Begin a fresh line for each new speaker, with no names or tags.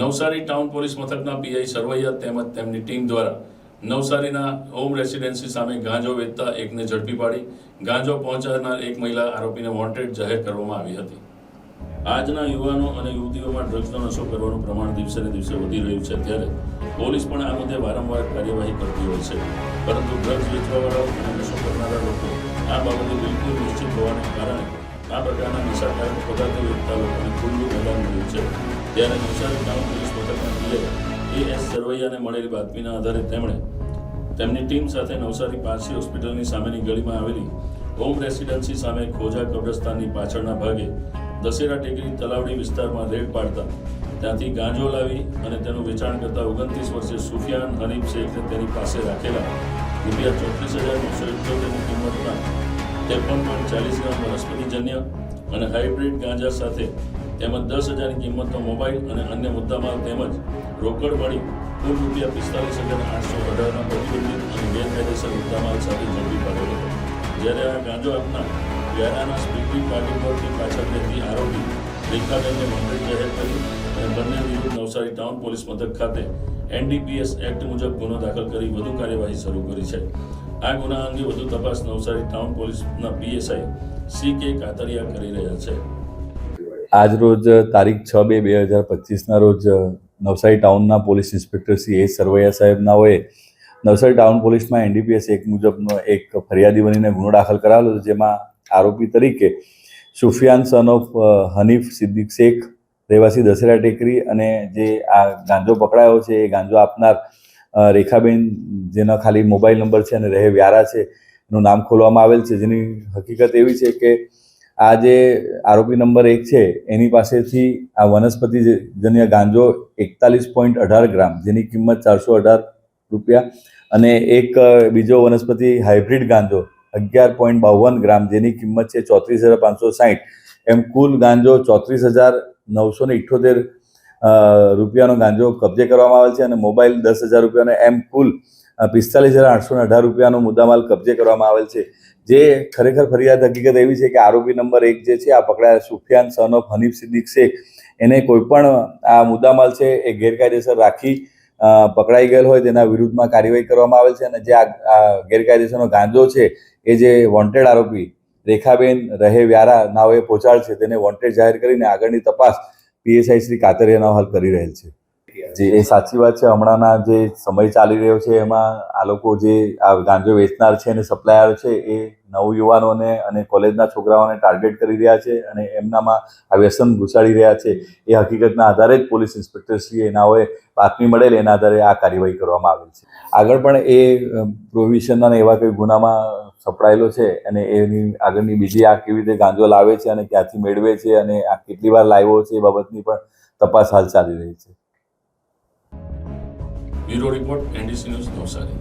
Navsari town police મથકના PI Sarvaiya તેમજ તેમની ટીમ દ્વારા નવસારીના હોમ રેસિડેન્સી સામે ગાંજો વેચતા એકને ઝડપી પાડી ગાંજો પહોંચાડનાર એક મહિલા આરોપીને વોન્ટેડ જાહેર કરવામાં આવી હતી. આજના યુવાનો અને યુવતીઓમાં ડ્રગ્સનો નશો કરવાનું પ્રમાણ દિવસે ને દિવસે વધી રહ્યું છે, ત્યારે પોલીસ પણ આ મુદ્દે વારંવાર કાર્યવાહી કરતી હોય છે, પરંતુ ડ્રગ્સ વેચવાવાળાઓ અને નશો કરનારા લોકો આ બાબતે બિલકુલ નિશ્ચિત હોવાને કારણે આ પ્રકારના નશાકારક પદાર્થો વેચતા લોકોને ખુલ્લું મેદાન મળ્યું છે. ત્યારે નવસારી ટાઉન પોલીસ મથકના પીઆઈ એ.એસ. સરવૈયાને મળેલી બાતમીના આધારે તેમણે તેમની ટીમ સાથે નવસારી પારસી હોસ્પિટલની સામેની ગલીમાં આવેલી હોમ રેસિડેન્સી સામે ખોજા કબ્રસ્તાનની પાછળના ભાગે દશેરા ટેકરી તલાવડી વિસ્તારમાં રેડ પાડતા ત્યાંથી ગાંજો લાવી અને તેનું વેચાણ કરતા 29 વર્ષીય સુફિયાન હનીફ શેખને તેની પાસે રાખેલા ₹34,978ની કિંમતના 53.40 ગ્રામ વનસ્પતિજન્ય અને હાઇબ્રિડ ગાંજા સાથે તેમજ 10,000ની કિંમતનો મોબાઈલ અને અન્ય મુદ્દામાલ તેમજ રોકડ મળી કુલ ₹45,818ના પ્રતિબંધિત અને ગેરકાયદેસર મુદ્દામાલ સાથે ઝડપી પાડ્યો હતો. જ્યારે આ ગાંજો આપનાર વ્યારાના સ્પીકરી પાર્ટી પરથી પાછળ રહેતી આરોપી રેખાબેનને વોન્ટેડ જાહેર કરી અને બંને વિરુદ્ધ નવસારી ટાઉન પોલીસ મથક ખાતે NDPS એક્ટ મુજબ ગુનો દાખલ કરી વધુ કાર્યવાહી શરૂ કરી છે. આ ગુના અંગે વધુ તપાસ નવસારી ટાઉન પોલીસના PSI C.K. કાતરિયા કરી રહ્યા છે.
આજ રોજ તારીખ 6/2/2025ના રોજ નવસારી ટાઉનના પોલીસ ઇન્સ્પેક્ટર શ્રી એ સરવૈયા સાહેબનાઓએ નવસારી ટાઉન પોલીસમાં NDPS એક્ટ મુજબનો એક ફરિયાદી બનીને ગુનો દાખલ કરાવેલો, જેમાં આરોપી તરીકે સુફિયાન સન ઓફ હનીફ સિદ્દીક શેખ રહેવાસી દશેરા ટેકરી અને જે આ ગાંજો પકડાયો છે એ ગાંજો આપનાર રેખાબેન, જેનો ખાલી મોબાઈલ નંબર છે અને રહે વ્યારા છે, એનું નામ ખોલવામાં આવેલ છે. જેની હકીકત એવી છે કે આ જે આરોપી નંબર 1 છે એની પાસેથી આ વનસ્પતિજન્ય ગાંજો 41.18 ગ્રામ, જેની કિંમત ₹418 અને એક બીજો વનસ્પતિ હાઇબ્રિડ ગાંજો 11.52 ગ્રામ, જેની કિંમત છે ₹34,560, એમ કુલ ગાંજો ₹34,978 ગાંજો કબજે કરવામાં આવેલ છે અને મોબાઈલ ₹10,000 એમ કુલ ₹45,818 મુદ્દામાલ કબજે કરવામાં આવેલ છે. જે ખરેખર ફરિયાદ હકીકત એવી છે કે આરોપી નંબર 1 જે છે આ પકડાયા સુફિયાન સન ઓફ હનીફ સિદ્દીક શેખ, એને કોઈ પણ આ મુદ્દામાલ છે એ ગેરકાયદેસર રાખી પકડાઈ ગયેલ હોય તેના વિરુદ્ધમાં કાર્યવાહી કરવામાં આવેલ છે. અને જે આ ગેરકાયદેસરનો ગાંજો છે એ જે વોન્ટેડ આરોપી રેખાબેન રહે વ્યારા નાઓએ પહોંચાડ છે તેને વોન્ટેડ જાહેર કરીને આગળની તપાસ PSI શ્રી કાતરિયાના હાલ કરી રહેલ છે. જે એ સાચી વાત છે. હમણાંના જે સમય ચાલી રહ્યો છે એમાં આ લોકો જે આ ગાંજો વેચનાર છે અને સપ્લાયર છે એ નવયુવાનોને અને કોલેજના છોકરાઓને ટાર્ગેટ કરી રહ્યા છે અને એમનામાં આ વ્યસન ઘુસાડી રહ્યા છે. એ હકીકતના આધારે જ પોલીસ ઇન્સ્પેક્ટરશ્રીએ એનાઓએ બાતમી મળેલ એના આધારે આ કાર્યવાહી કરવામાં આવેલ છે. આગળ પણ એ પ્રોહિબિશનના અને એવા કોઈ ગુનામાં સપડાયેલો છે અને એની આગળની બીજી આ કેવી રીતે ગાંજો લાવે છે અને ક્યાંથી મેળવે છે અને આ કેટલી વાર લાવ્યો છે એ બાબતની પણ તપાસ હાલ ચાલી રહી છે.
Bureau report NDC news Navsari.